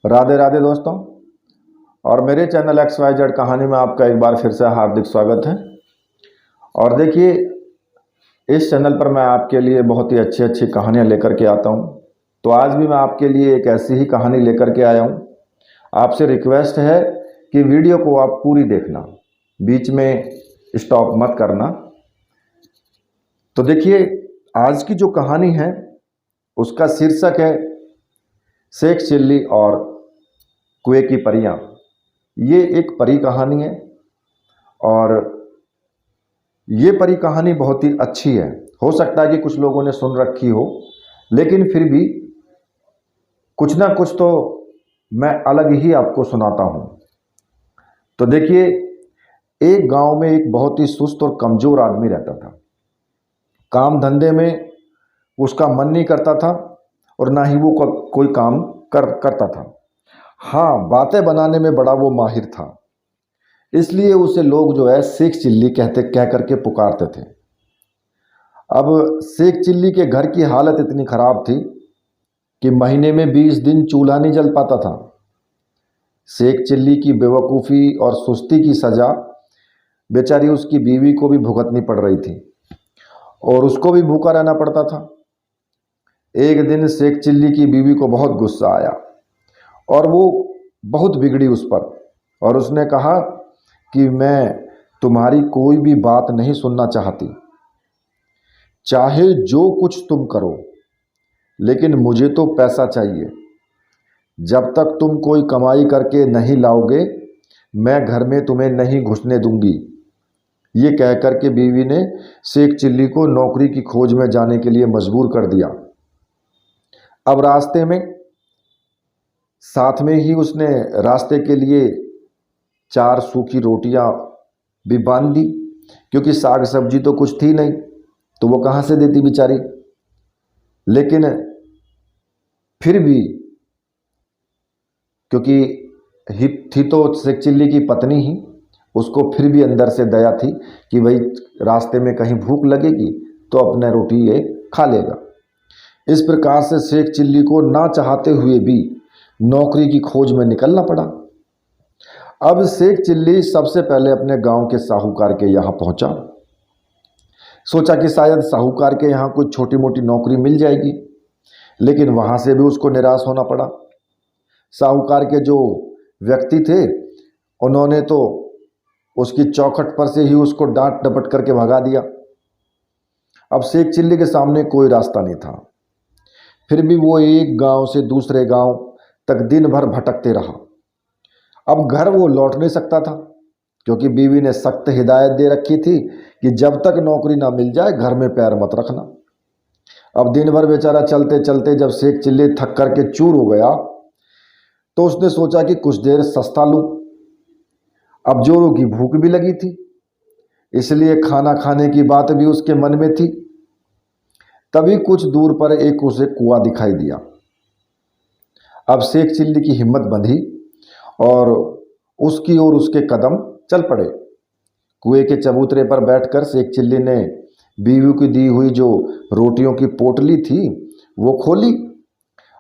राधे राधे दोस्तों। और मेरे चैनल XYZ कहानी में आपका एक बार फिर से हार्दिक स्वागत है। और देखिए, इस चैनल पर मैं आपके लिए बहुत ही अच्छी अच्छी कहानियां लेकर के आता हूं। तो आज भी मैं आपके लिए एक ऐसी ही कहानी लेकर के आया हूं। आपसे रिक्वेस्ट है कि वीडियो को आप पूरी देखना, बीच में स्टॉप मत करना। तो देखिए, आज की जो कहानी है उसका शीर्षक है शेख चिल्ली और कुएं की परियां। ये एक परी कहानी है और ये परी कहानी बहुत ही अच्छी है। हो सकता है कि कुछ लोगों ने सुन रखी हो, लेकिन फिर भी कुछ ना कुछ तो मैं अलग ही आपको सुनाता हूँ। तो देखिए, एक गांव में एक बहुत ही सुस्त और कमज़ोर आदमी रहता था। काम धंधे में उसका मन नहीं करता था और ना ही वो कोई काम करता था। हाँ, बातें बनाने में बड़ा वो माहिर था, इसलिए उसे लोग जो है शेख चिल्ली कह करके पुकारते थे। अब शेख चिल्ली के घर की हालत इतनी ख़राब थी कि महीने में 20 दिन चूल्हा नहीं जल पाता था। शेख चिल्ली की बेवकूफ़ी और सुस्ती की सज़ा बेचारी उसकी बीवी को भी भुगतनी पड़ रही थी और उसको भी भूखा रहना पड़ता था। एक दिन शेख चिल्ली की बीवी को बहुत गुस्सा आया और वो बहुत बिगड़ी उस पर, और उसने कहा कि मैं तुम्हारी कोई भी बात नहीं सुनना चाहती, चाहे जो कुछ तुम करो, लेकिन मुझे तो पैसा चाहिए। जब तक तुम कोई कमाई करके नहीं लाओगे, मैं घर में तुम्हें नहीं घुसने दूंगी। ये कह कर के बीवी ने शेख चिल्ली को नौकरी की खोज में जाने के लिए मजबूर कर दिया। अब रास्ते में साथ में ही उसने रास्ते के लिए 4 सूखी रोटियां भी बांध दी, क्योंकि साग सब्जी तो कुछ थी नहीं, तो वो कहाँ से देती बेचारी। लेकिन फिर भी, क्योंकि थी तो शेख चिल्ली की पत्नी ही, उसको फिर भी अंदर से दया थी कि भाई रास्ते में कहीं भूख लगेगी तो अपने रोटी ये खा लेगा। इस प्रकार से शेख चिल्ली को ना चाहते हुए भी नौकरी की खोज में निकलना पड़ा। अब शेख चिल्ली सबसे पहले अपने गांव के साहूकार के यहाँ पहुंचा। सोचा कि शायद साहूकार के यहाँ कुछ छोटी मोटी नौकरी मिल जाएगी, लेकिन वहाँ से भी उसको निराश होना पड़ा। साहूकार के जो व्यक्ति थे, उन्होंने तो उसकी चौखट पर से ही उसको डांट डपट करके भगा दिया। अब शेख चिल्ली के सामने कोई रास्ता नहीं था। फिर भी वो एक गांव से दूसरे गांव तक दिन भर भटकते रहा। अब घर वो लौट नहीं सकता था, क्योंकि बीवी ने सख्त हिदायत दे रखी थी कि जब तक नौकरी ना मिल जाए घर में पैर मत रखना। अब दिन भर बेचारा चलते चलते जब शेख चिल्ली थक करके चूर हो गया, तो उसने सोचा कि कुछ देर सस्ता लूं। अब जोरों की भूख भी लगी थी, इसलिए खाना खाने की बात भी उसके मन में थी। तभी कुछ दूर पर एक उसे कुआं दिखाई दिया। अब शेख चिल्ली की हिम्मत बंधी और उसकी ओर उसके कदम चल पड़े। कुएं के चबूतरे पर बैठकर शेख चिल्ली ने बीवी की दी हुई जो रोटियों की पोटली थी वो खोली।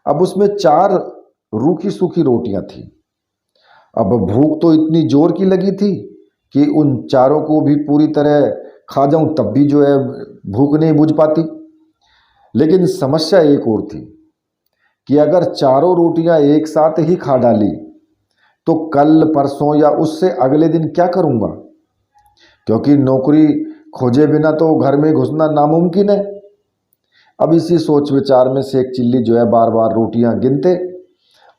अब उसमें 4 रूखी सूखी रोटियां थी। अब भूख तो इतनी जोर की लगी थी कि उन चारों को भी पूरी तरह खा जाऊं तब भी जो है भूख नहीं बुझ पाती। लेकिन समस्या एक और थी कि अगर चारों रोटियां एक साथ ही खा डाली तो कल परसों या उससे अगले दिन क्या करूंगा, क्योंकि नौकरी खोजे बिना तो घर में घुसना नामुमकिन है। अब इसी सोच विचार में शेख चिल्ली जो है बार बार रोटियां गिनते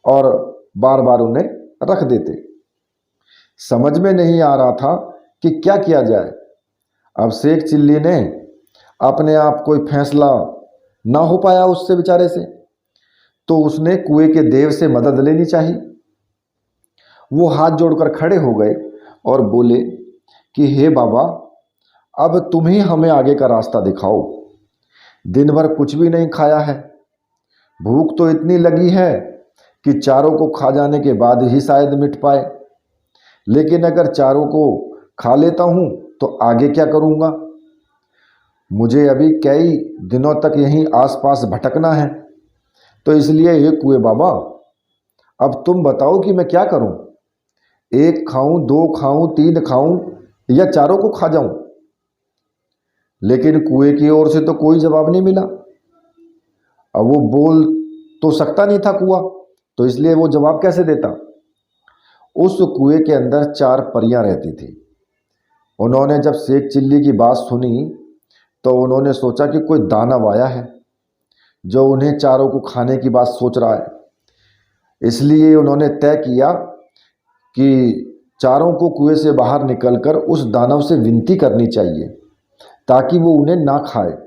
और बार बार उन्हें रख देते। समझ में नहीं आ रहा था कि क्या किया जाए। अब शेख चिल्ली ने अपने आप कोई फैसला ना हो पाया उससे बेचारे से, तो उसने कुएं के देव से मदद लेनी चाहिए। वो हाथ जोड़कर खड़े हो गए और बोले कि हे बाबा, अब तुम ही हमें आगे का रास्ता दिखाओ। दिन भर कुछ भी नहीं खाया है, भूख तो इतनी लगी है कि चारों को खा जाने के बाद ही शायद मिट पाए, लेकिन अगर चारों को खा लेता हूँ तो आगे क्या करूँगा। मुझे अभी कई दिनों तक यहीं आसपास भटकना है, तो इसलिए ये कुएं बाबा, अब तुम बताओ कि मैं क्या करूं, एक खाऊं, दो खाऊं, तीन खाऊं या चारों को खा जाऊं। लेकिन कुएं की ओर से तो कोई जवाब नहीं मिला। अब वो बोल तो सकता नहीं था कुआं, तो इसलिए वो जवाब कैसे देता। उस कुएं के अंदर चार परियां रहती थी। उन्होंने जब शेख चिल्ली की बात सुनी तो उन्होंने सोचा कि कोई दानव आया है जो उन्हें चारों को खाने की बात सोच रहा है। इसलिए उन्होंने तय किया कि चारों को कुएं से बाहर निकलकर उस दानव से विनती करनी चाहिए ताकि वो उन्हें ना खाए।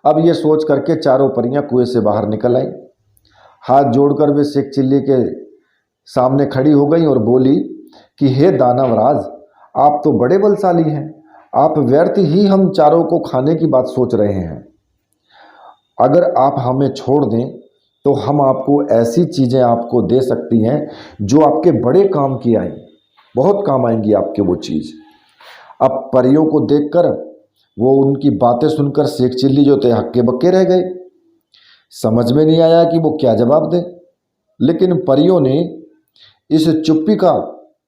अब ये सोच करके चारों परियां कुएं से बाहर निकल आई। हाथ जोड़कर वे शेख चिल्ली के सामने खड़ी हो गई और बोली कि हे दानवराज, आप तो बड़े बलशाली हैं, आप व्यर्थ ही हम चारों को खाने की बात सोच रहे हैं। अगर आप हमें छोड़ दें तो हम आपको ऐसी चीज़ें आपको दे सकती हैं जो आपके बड़े काम की आएंगी, बहुत काम आएंगी आपके वो चीज़। अब परियों को देखकर, वो उनकी बातें सुनकर शेख चिल्ली जो थे हक्के बक्के रह गए। समझ में नहीं आया कि वो क्या जवाब दें। लेकिन परियों ने इस चुप्पी का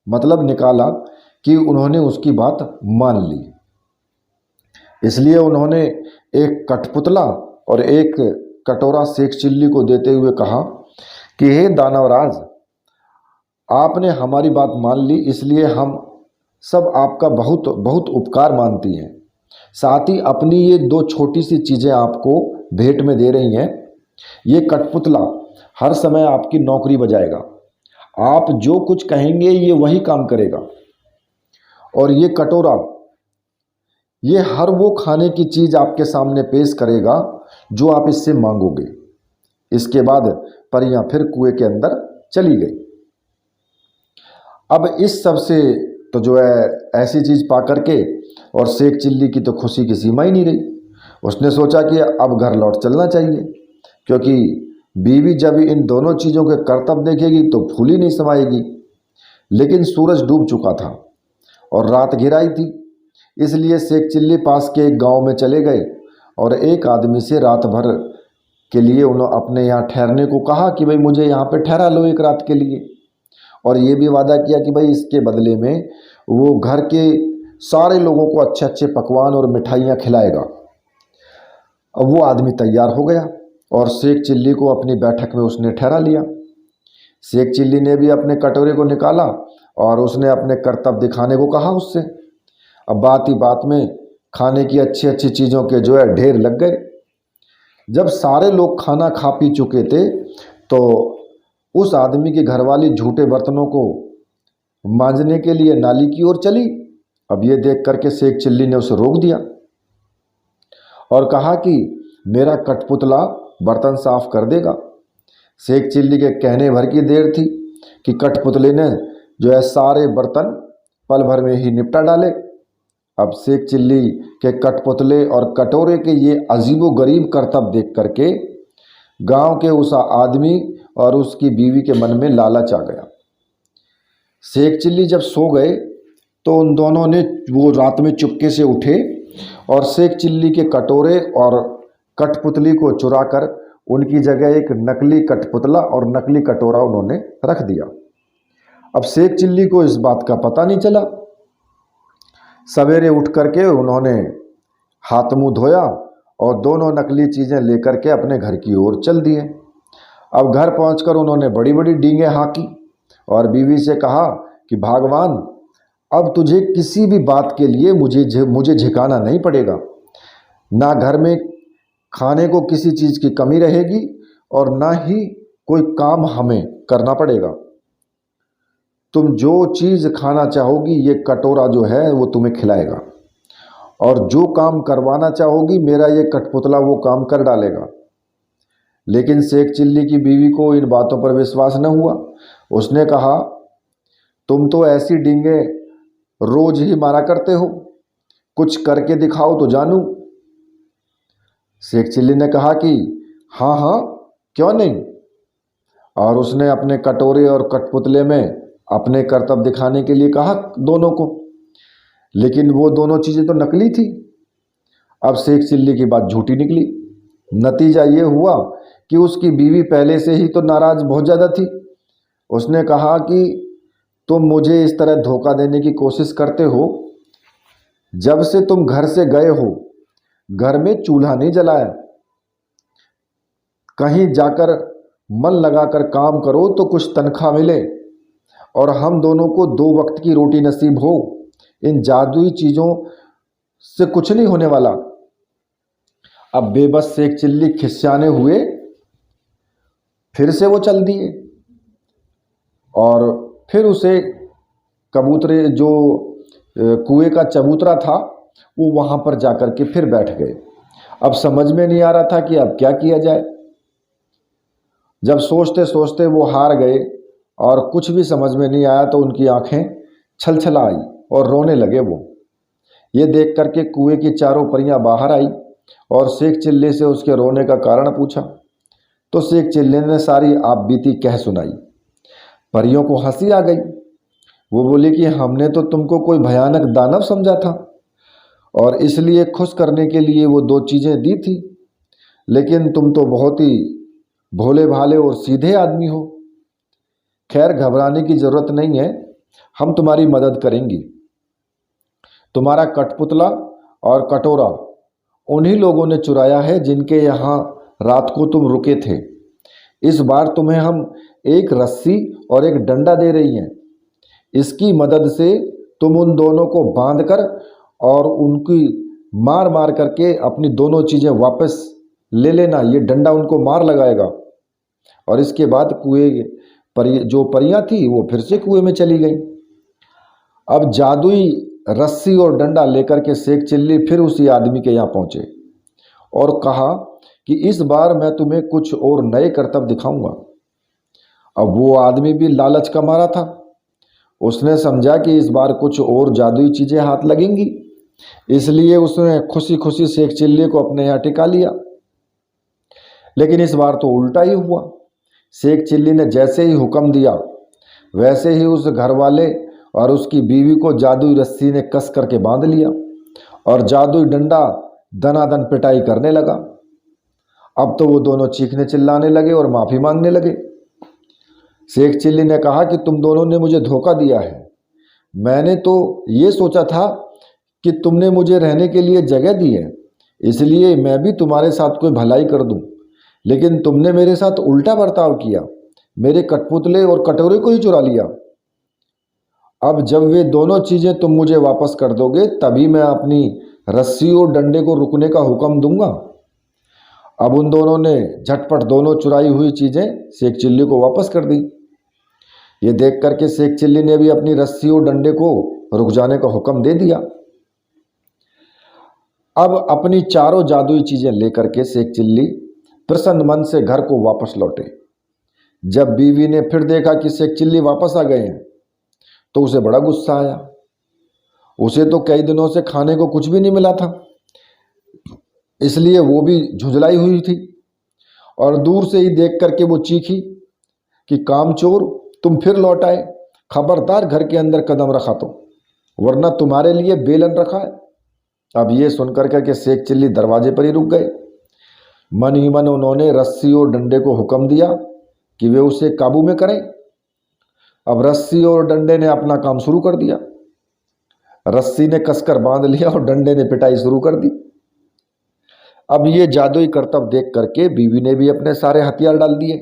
मतलब निकाला कि उन्होंने उसकी बात मान ली। इसलिए उन्होंने एक कठपुतला और एक कटोरा शेख चिल्ली को देते हुए कहा कि हे दानवराज, आपने हमारी बात मान ली, इसलिए हम सब आपका बहुत बहुत उपकार मानती हैं। साथ ही अपनी ये दो छोटी सी चीज़ें आपको भेंट में दे रही हैं। ये कठपुतला हर समय आपकी नौकरी बजाएगा, आप जो कुछ कहेंगे ये वही काम करेगा। और ये कटोरा, ये हर वो खाने की चीज़ आपके सामने पेश करेगा जो आप इससे मांगोगे। इसके बाद परियां फिर कुएं के अंदर चली गई। अब इस सब से तो जो है ऐसी चीज़ पा करके और शेख चिल्ली की तो खुशी की सीमा ही नहीं रही। उसने सोचा कि अब घर लौट चलना चाहिए, क्योंकि बीवी जब इन दोनों चीज़ों के करतब देखेगी तो फूल ही नहीं समाएगी। लेकिन सूरज डूब चुका था और रात घिर आई थी। इसलिए शेख चिल्ली पास के एक गांव में चले गए और एक आदमी से रात भर के लिए उन्होंने अपने यहाँ ठहरने को कहा कि भाई मुझे यहाँ पे ठहरा लो एक रात के लिए। और ये भी वादा किया कि भाई इसके बदले में वो घर के सारे लोगों को अच्छे अच्छे पकवान और मिठाइयाँ खिलाएगा। अब वो आदमी तैयार हो गया और शेख चिल्ली को अपनी बैठक में उसने ठहरा लिया। शेख चिल्ली ने भी अपने कटोरे को निकाला और उसने अपने करतब दिखाने को कहा उससे। अब बात ही बात में खाने की अच्छी अच्छी चीज़ों के जो है ढेर लग गए। जब सारे लोग खाना खा पी चुके थे तो उस आदमी की घरवाली झूठे बर्तनों को मांजने के लिए नाली की ओर चली। अब ये देख करके शेख चिल्ली ने उसे रोक दिया और कहा कि मेरा कठपुतला बर्तन साफ कर देगा। शेख चिल्ली के कहने भर की देर थी कि कठपुतले ने जो है सारे बर्तन पल भर में ही निपटा डाले। अब शेख चिल्ली के कठपुतले और कटोरे के ये अजीबो गरीब करतब देख करके गांव के उस आदमी और उसकी बीवी के मन में लालच आ गया। शेख चिल्ली जब सो गए तो उन दोनों ने वो रात में चुपके से उठे और शेख चिल्ली के कटोरे और कठपुतली को चुराकर उनकी जगह एक नकली कठपुतला और नकली कटोरा उन्होंने रख दिया। अब शेख चिल्ली को इस बात का पता नहीं चला। सवेरे उठ करके उन्होंने हाथ मुंह धोया और दोनों नकली चीज़ें लेकर के अपने घर की ओर चल दिए। अब घर पहुंचकर उन्होंने बड़ी बड़ी डींगें हाँकी और बीवी से कहा कि भगवान, अब तुझे किसी भी बात के लिए मुझे झिकाना नहीं पड़ेगा। ना घर में खाने को किसी चीज़ की कमी रहेगी और ना ही कोई काम हमें करना पड़ेगा। तुम जो चीज़ खाना चाहोगी ये कटोरा जो है वो तुम्हें खिलाएगा, और जो काम करवाना चाहोगी मेरा ये कठपुतला वो काम कर डालेगा। लेकिन शेख चिल्ली की बीवी को इन बातों पर विश्वास न हुआ। उसने कहा, तुम तो ऐसी डींगे रोज ही मारा करते हो, कुछ करके दिखाओ तो जानूं। शेख चिल्ली ने कहा कि हाँ हाँ क्यों नहीं, और उसने अपने कटोरे और कठपुतले में अपने करतब दिखाने के लिए कहा दोनों को। लेकिन वो दोनों चीज़ें तो नकली थी। अब शेख चिल्ली की बात झूठी निकली। नतीजा ये हुआ कि उसकी बीवी पहले से ही तो नाराज़ बहुत ज़्यादा थी। उसने कहा कि तुम मुझे इस तरह धोखा देने की कोशिश करते हो, जब से तुम घर से गए हो घर में चूल्हा नहीं जलाया, कहीं जाकर मन लगाकर काम करो तो कुछ तनख्वाह मिले और हम दोनों को 2 वक्त की रोटी नसीब हो। इन जादुई चीज़ों से कुछ नहीं होने वाला। अब बेबस शेख चिल्ली खिसियाने हुए फिर से वो चल दिए और फिर उसे कबूतरे जो कुएं का चबूतरा था वो वहाँ पर जाकर के फिर बैठ गए। अब समझ में नहीं आ रहा था कि अब क्या किया जाए। जब सोचते सोचते वो हार गए और कुछ भी समझ में नहीं आया तो उनकी आंखें छलछला आई और रोने लगे वो। ये देख करके कुएं की चारों परियां बाहर आई और शेख चिल्ली से उसके रोने का कारण पूछा तो शेख चिल्ली ने सारी आप बीती कह सुनाई। परियों को हंसी आ गई। वो बोली कि हमने तो तुमको कोई भयानक दानव समझा था और इसलिए खुश करने के लिए वो 2 चीज़ें दी थी, लेकिन तुम तो बहुत ही भोले भाले और सीधे आदमी हो। खैर घबराने की ज़रूरत नहीं है, हम तुम्हारी मदद करेंगी। तुम्हारा कठपुतला और कटोरा उन्हीं लोगों ने चुराया है जिनके यहाँ रात को तुम रुके थे। इस बार तुम्हें हम एक रस्सी और एक डंडा दे रही हैं। इसकी मदद से तुम उन दोनों को बांधकर और उनकी मार मार करके अपनी दोनों चीज़ें वापस ले लेना। ये डंडा उनको मार लगाएगा और इसके बाद कुएं जो परियां थी वो फिर से कुएं में चली गई। अब जादुई रस्सी और डंडा लेकर के शेख चिल्ली फिर उसी आदमी के यहाँ पहुँचे और कहा कि इस बार मैं तुम्हें कुछ और नए करतब दिखाऊंगा। अब वो आदमी भी लालच का मारा था। उसने समझा कि इस बार कुछ और जादुई चीज़ें हाथ लगेंगी, इसलिए उसने खुशी खुशी शेख चिल्ली को अपने यहाँ टिका लिया। लेकिन इस बार तो उल्टा ही हुआ। शेख चिल्ली ने जैसे ही हुक्म दिया वैसे ही उस घर वाले और उसकी बीवी को जादुई रस्सी ने कस करके बांध लिया और जादुई डंडा दनादन पिटाई करने लगा। अब तो वो दोनों चीखने चिल्लाने लगे और माफ़ी मांगने लगे। शेख चिल्ली ने कहा कि तुम दोनों ने मुझे धोखा दिया है। मैंने तो ये सोचा था कि तुमने मुझे रहने के लिए जगह दी है, इसलिए मैं भी तुम्हारे साथ कोई भलाई कर दूं, लेकिन तुमने मेरे साथ उल्टा बर्ताव किया, मेरे कठपुतले और कटोरे को ही चुरा लिया। अब जब वे दोनों चीज़ें तुम मुझे वापस कर दोगे तभी मैं अपनी रस्सी और डंडे को रुकने का हुक्म दूंगा। अब उन दोनों ने झटपट दोनों चुराई हुई चीज़ें शेख चिल्ली को वापस कर दी। ये देख करके शेख चिल्ली ने भी अपनी रस्सी और डंडे को रुक जाने का हुक्म दे दिया। अब अपनी चारों जादुई चीज़ें लेकर के शेख चिल्ली प्रसन्न मन से घर को वापस लौटे। जब बीवी ने फिर देखा कि शेख चिल्ली वापस आ गए हैं तो उसे बड़ा गुस्सा आया। उसे तो कई दिनों से खाने को कुछ भी नहीं मिला था, इसलिए वो भी झुंझलाई हुई थी और दूर से ही देख करके वो चीखी कि कामचोर, तुम फिर लौट आए। खबरदार घर के अंदर कदम रखा तो, वरना तुम्हारे लिए बेलन रखा है। अब ये सुनकर के शेख चिल्ली दरवाजे पर ही रुक गए। मन ही मन उन्होंने रस्सी और डंडे को हुक्म दिया कि वे उसे काबू में करें। अब रस्सी और डंडे ने अपना काम शुरू कर दिया। रस्सी ने कसकर बांध लिया और डंडे ने पिटाई शुरू कर दी। अब ये जादुई करतब देख करके बीवी ने भी अपने सारे हथियार डाल दिए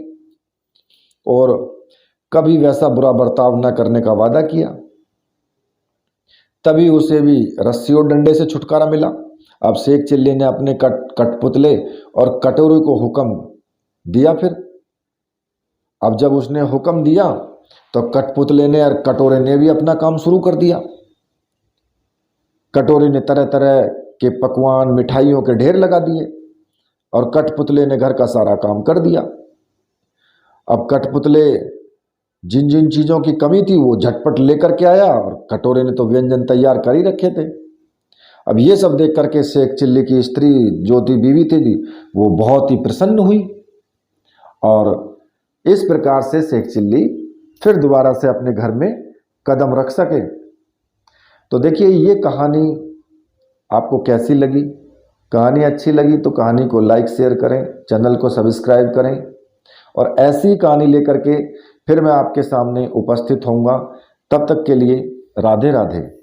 और कभी वैसा बुरा बर्ताव न करने का वादा किया। तभी उसे भी रस्सी और डंडे से छुटकारा मिला। अब शेख चिल्ली ने अपने कठपुतले और कटोरे को हुक्म दिया। फिर अब जब उसने हुक्म दिया तो कठपुतले ने और कटोरे ने भी अपना काम शुरू कर दिया। कटोरे ने तरह तरह के पकवान मिठाइयों के ढेर लगा दिए और कठपुतले ने घर का सारा काम कर दिया। अब कठपुतले जिन जिन चीज़ों की कमी थी वो झटपट लेकर के आया और कटोरे ने तो व्यंजन तैयार कर ही रखे थे। अब ये सब देख करके शेख चिल्ली की स्त्री जो थी, बीवी थी, वो बहुत ही प्रसन्न हुई और इस प्रकार से शेख चिल्ली फिर दोबारा से अपने घर में कदम रख सके। तो देखिए ये कहानी आपको कैसी लगी कहानी अच्छी लगी तो कहानी को लाइक शेयर करें, चैनल को सब्सक्राइब करें और ऐसी कहानी लेकर के फिर मैं आपके सामने उपस्थित होऊंगा। तब तक के लिए राधे राधे।